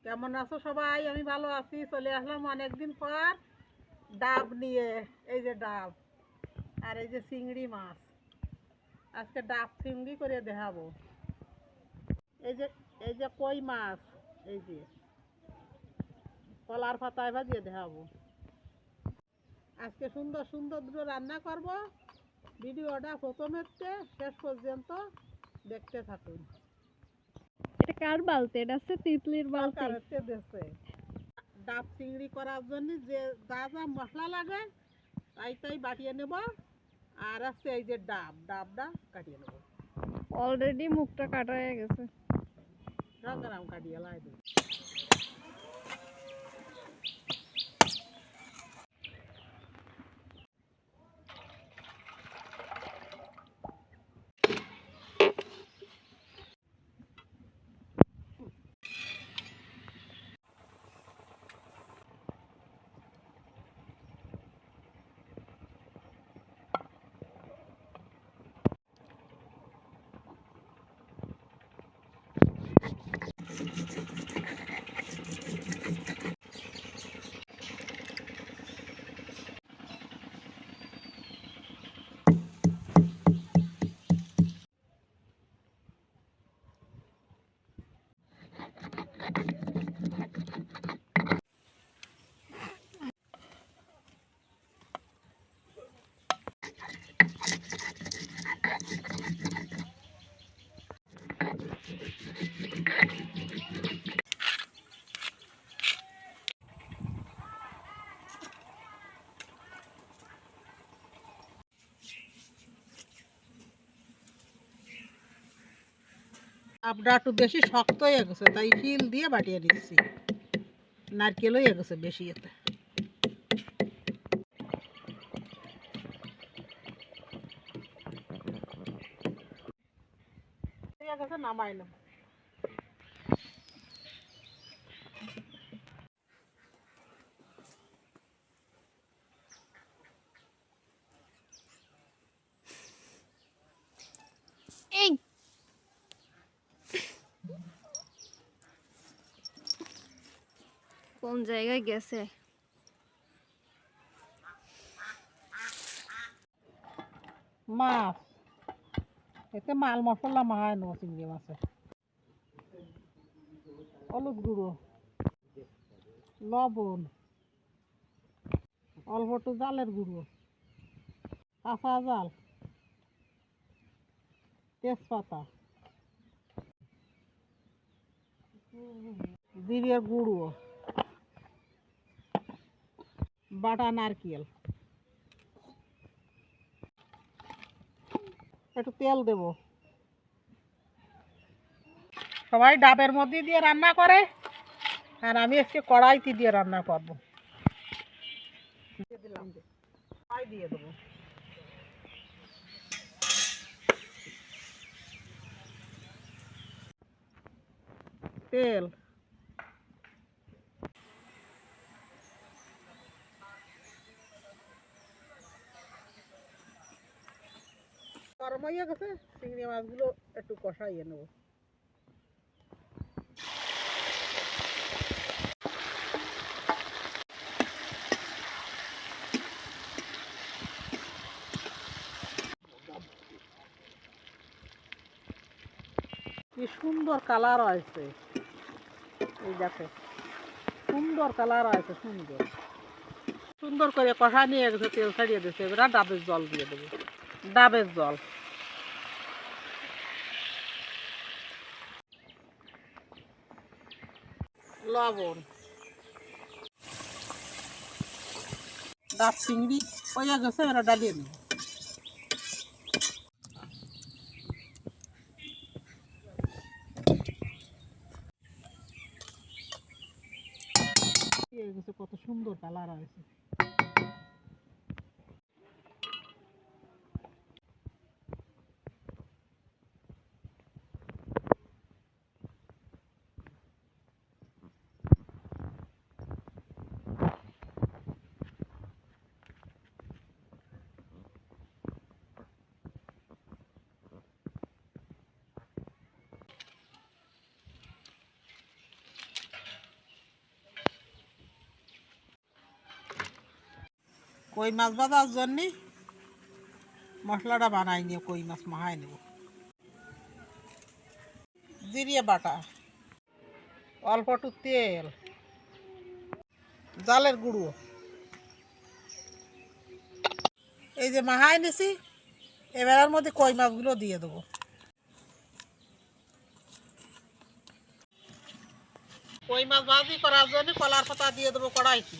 কেমন আছো সবাই? আমি ভালো আছি। চলে আসলাম অনেকদিন পর ডাব নিয়ে। এই যে ডাব আর এই যে চিংড়ি মাছ। আজকে ডাব চিংড়ি করে দেখাবো। এই যে কই মাছ, এই যে কলার পাতায় ভাজিয়ে দেখাবো। আজকে সুন্দর সুন্দর দুটো রান্না করব। ভিডিওটা প্রথমে শেষ পর্যন্ত দেখতে থাকুন। এটা কার বালতি? এটা হচ্ছে তিতলির বালতি। ডাব চিংড়ি করার জন্য যে যা যা মশলা লাগে তাই বাটিয়ে নেব। আর আছে এই যে ডাবটা কাটিয়ে নেব। অলরেডি মুখটা কাটা হয়ে গেছে। রাম কাটিয়ে লাই দেব। ডাবটা একটু বেশি শক্ত হয়ে গেছে, তাই শিল দিয়ে বাটিয়ে নিচ্ছি। নারকেল হয়ে গেছে বেশি এতে। নামাই নেব। এই কোন জায়গায় গেছে? মাছ এতে মাল মশলা মাখায় নেব। চিংড়ি মাছে হলুদ গুঁড়ো, লবণ, অল্প একটু জালের গুঁড়ো, কাঁচা জাল, তেজপাতা, জিরের গুঁড়ো, বাটা নারকেল, একটু তেল দেব। সবাই ডাবের মধ্যে দিয়ে রান্না করে, আর আমি আজকে কড়াইতে দিয়ে রান্না করবো। দিয়ে দেবো। তেল, গরম হয়ে গেছে। চিংড়ি মাছগুলো একটু কষাইয়ে নেব। কি সুন্দর কালার হয়েছে, এই দেখো সুন্দর কালার হয়েছে। সুন্দর সুন্দর করে কষা নিয়ে গেছে, তেল ছাড়িয়ে দিয়েছে। এবার ডাবের জল দিয়ে দেবো। ডাবের জল, লবণ, ডাব চিংড়ি হয়ে গেছে। এবার ডালিয়ে নেব। কত সুন্দর কালার হয়েছে। কই মাছ ভাজার জন্য মশলাটা বানাই নিয়ে কই মাছ মাহাই নেব। জিরিয়ে বাটা, অল্প একটু তেল, জালের গুঁড়ো, এই যে মাহাই নিছি এবার মধ্যে কই মাছগুলো দিয়ে দেবো। কই মাছ ভাজি করার জন্য কলার পাতা দিয়ে দেবো কড়াইতে।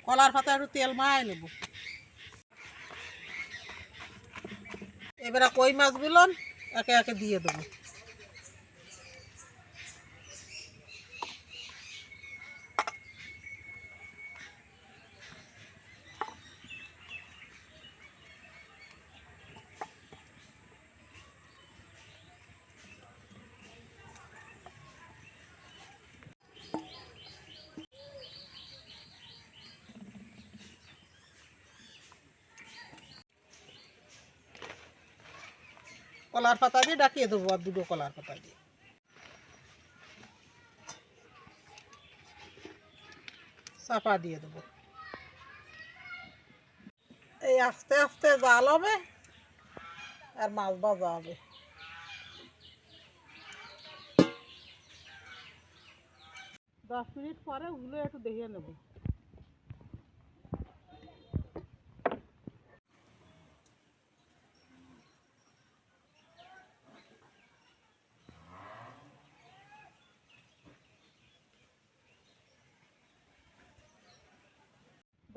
কলার পাতা একটু তেল মাহাই নেব। এবারে কই মাছগুলো একে একে দিয়ে দেবো। কলার পাতা দিয়ে ডাকিয়ে দেবো, আর দুটো কলার পাতা দিয়ে চাপা দিয়ে দেবো। এই আস্তে আস্তে জাল হবে আর মাছ ভাজা হবে। 10 মিনিট পরে ওগুলো একটু দেখে নেব।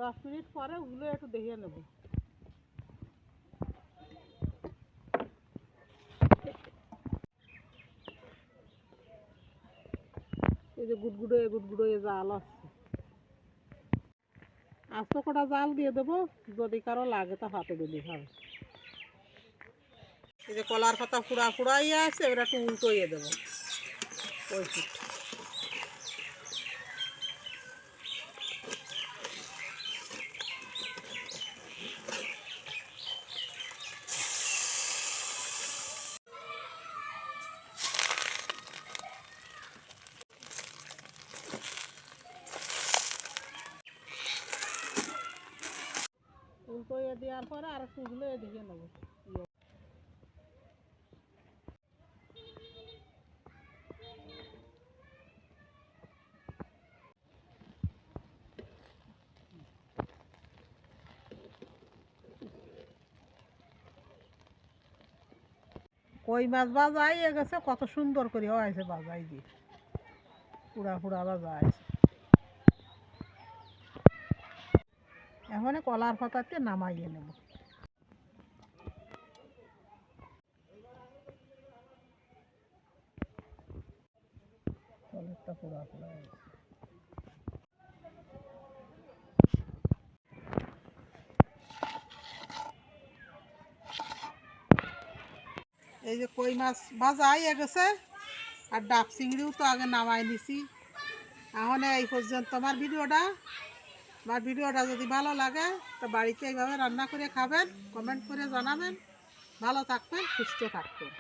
দশ মিনিট পরে ওগুলো একটু দেখে নেব। এই যে গুটগুটো জাল আসছে, আস্ত কটা জাল দিয়ে দেবো, যদি কারো লাগে তা হাতে দিলে হবে। এই যে কলার পাতা ফুড়াই আছে, এবার একটু উল্টোইয়ে দেবো ওই পিঠ। উল্টোইয়ে দেওয়ার পরে আর একটু উগলো দিয়ে নেবো। কই মাছ ভাজাই গেছে, কত সুন্দর করে হয়েছে ভাজাই দিয়ে, পুরা ভাজা আছে। এখন কলার পাতাতে নামাইয়ে নেব। কলেরটা পুরা হয়েছে। এই যে কই মাছ ভাজা হয়ে গেছে, আর ডাব চিংড়িও তো আগে নামাই নিছি। এখন এই পর্যন্ত আমার ভিডিওটা যদি ভালো লাগে তো বাড়িতে এইভাবে রান্না করে খাবেন, কমেন্ট করে জানাবেন। ভালো থাকবেন, সুস্থ থাকবেন।